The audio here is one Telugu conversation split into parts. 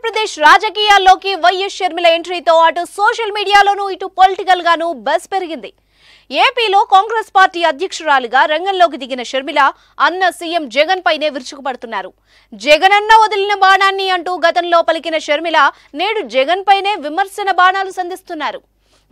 ఆంధ్రప్రదేశ్ రాజకీయాల్లోకి వైఎస్ షర్మిల ఎంట్రీతో అటు సోషల్ మీడియాలోనూ ఇటు పొలిటికల్ గాను బజ్ పెరిగింది. ఏపీలో కాంగ్రెస్ పార్టీ అధ్యక్షురాలిగా రంగంలోకి దిగిన షర్మిల అన్న సీఎం జగన్ పైనే విరుచుకుపడుతున్నారు. జగనన్న వదిలిన బాణాన్ని అంటూ గతంలో పలికిన షర్మిల నేడు జగన్ పైనే విమర్శన బాణాలు సంధిస్తున్నారు.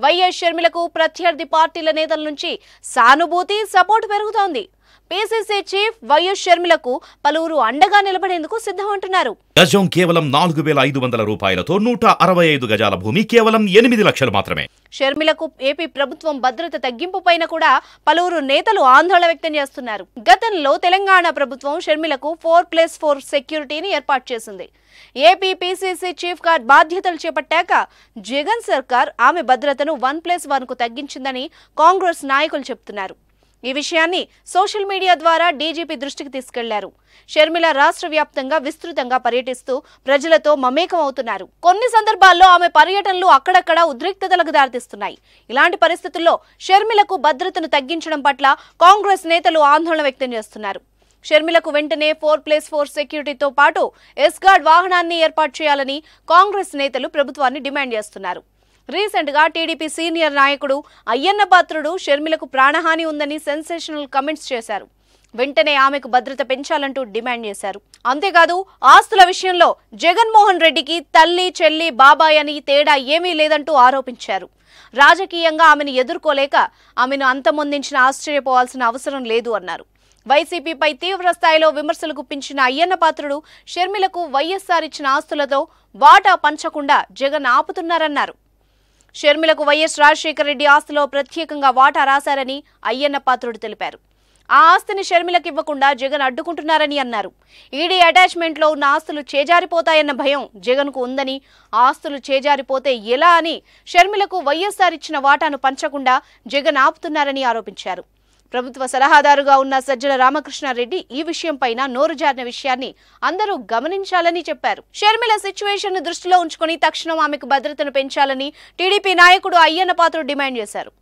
వైఎస్ షర్మిలకు ప్రత్యర్థి పార్టీల నేతల నుంచి సానుభూతి, సపోర్ట్ పెరుగుతోంది. పీసీసీ చీఫ్ వైఎస్ షర్మిలకు పలువురు అండగా నిలబడేందుకు సిద్ధమంటున్నారు. గజం కేవలం 4,500 రూపాయలతో 165 గజాల భూమి కేవలం 8 లక్షలు మాత్రమే. షర్మిలకు ఏపీ ప్రభుత్వం భద్రత తగ్గింపు పైన కూడా పలువురు నేతలు ఆందోళన వ్యక్తం చేస్తున్నారు. గతంలో తెలంగాణ ప్రభుత్వం షర్మిలకు 4+4 సెక్యూరిటీని ఏర్పాటు చేసింది. ఏపీ పీసీసీ చీఫ్ గా బాధ్యతలు చేపట్టాక జగన్ సర్కార్ ఆమె భద్రతను 1+1 కు తగ్గించిందని కాంగ్రెస్ నాయకులు చెబుతున్నారు. ఈ విషయాన్ని సోషల్ మీడియా ద్వారా డీజీపీ దృష్టికి తీసుకెళ్లారు. షర్మిల రాష్ట్ర వ్యాప్తంగా విస్తృతంగా పర్యటిస్తూ ప్రజలతో మమేకం అవుతున్నారు. కొన్ని సందర్భాల్లో ఆమె పర్యటనలు అక్కడక్కడ ఉద్రిక్తతలకు దారితీస్తున్నాయి. ఇలాంటి పరిస్థితుల్లో షర్మిలకు భద్రతను తగ్గించడం పట్ల కాంగ్రెస్ నేతలు ఆందోళన వ్యక్తం చేస్తున్నారు. షర్మిలకు వెంటనే 4+4 సెక్యూరిటీతో పాటు ఎస్గార్డ్ వాహనాన్ని ఏర్పాటు చేయాలని కాంగ్రెస్ నేతలు ప్రభుత్వాన్ని డిమాండ్ చేస్తున్నారు. రీసెంట్ గా టీడీపీ సీనియర్ నాయకుడు అయ్యన్న పాత్రుడు షర్మిలకు ప్రాణహాని ఉందని సెన్సేషనల్ కమెంట్స్ చేశారు. వెంటనే ఆమెకు భద్రత పెంచాలంటూ డిమాండ్ చేశారు. అంతేకాదు ఆస్తుల విషయంలో జగన్మోహన్ రెడ్డికి తల్లి, చెల్లి, బాబాయ్ అని తేడా ఏమీ లేదంటూ ఆరోపించారు. రాజకీయంగా ఆమెను ఎదుర్కోలేక ఆమెను అంతమొందించిన ఆశ్చర్యపోవాల్సిన అవసరం లేదు అన్నారు. వైసీపీపై తీవ్ర స్థాయిలో విమర్శలు గుప్పించిన అయ్యన్న పాత్రుడు షర్మిలకు వైఎస్ఆర్ ఇచ్చిన ఆస్తులతో వాటా పంచకుండా జగన్ ఆపుతున్నారన్నారు. షర్మిలకు వైఎస్ రాజశేఖర రెడ్డి ఆస్తిలో ప్రత్యేకంగా వాటా రాశారని అయ్యన్న పాత్రుడు తెలిపారు. ఆ ఆస్తిని షర్మిలకు ఇవ్వకుండా జగన్ అడ్డుకుంటున్నారని అన్నారు. ఈడీ అటాచ్మెంట్ లో ఉన్న ఆస్తులు చేజారిపోతాయన్న భయం జగన్ కు ఉందని, ఆస్తులు చేజారిపోతే ఎలా అని షర్మిలకు వైఎస్ఆర్ ఇచ్చిన వాటాను పంచకుండా జగన్ ఆపుతున్నారని ఆరోపించారు. ప్రభుత్వ సలహాదారుగా ఉన్న సజ్జల రామకృష్ణారెడ్డి ఈ విషయంపైన నోరు జారిన విషయాన్ని అందరూ గమనించాలని చెప్పారు. షర్మిల సిచ్యువేషన్ ను దృష్టిలో ఉంచుకుని తక్షణం ఆమెకు భద్రతను పెంచాలని టీడీపీ నాయకుడు అయ్యన్న పాత్రుడు డిమాండ్ చేశారు.